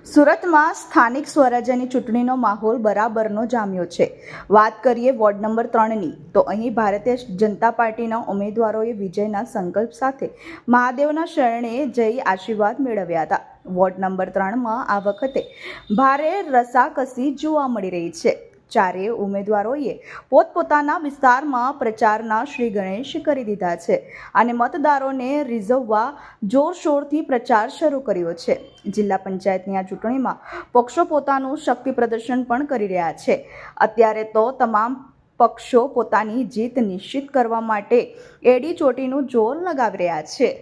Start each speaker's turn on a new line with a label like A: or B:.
A: સુરતમાં સ્થાનિક સ્વરાજ્યની ચૂંટણીનો માહોલ બરાબરનો જામ્યો છે। વાત કરીએ વોર્ડ નંબર 3ની તો અહીં ભારતીય જનતા પાર્ટીના ઉમેદવારોએ વિજયના સંકલ્પ સાથે મહાદેવના શરણે જઈ આશીર્વાદ મેળવ્યા હતા। વોર્ડ નંબર 3માં આ વખતે ભારે રસાકસી જોવા મળી રહી છે। ચારેય ઉમેદવારોએ પોતપોતાના વિસ્તારમાં પ્રચારના શ્રી ગણેશ કરી દીધા છે અને મતદારોને રીઝવવા જોરશોરથી પ્રચાર શરૂ કર્યો છે। જિલ્લા પંચાયતની આ ચૂંટણીમાં પક્ષો પોતાનું શક્તિ પ્રદર્શન પણ કરી રહ્યા છે। અત્યારે તો તમામ પક્ષો પોતાની જીત નિશ્ચિત કરવા માટે એડી ચોટીનું જોર લગાવી રહ્યા છે।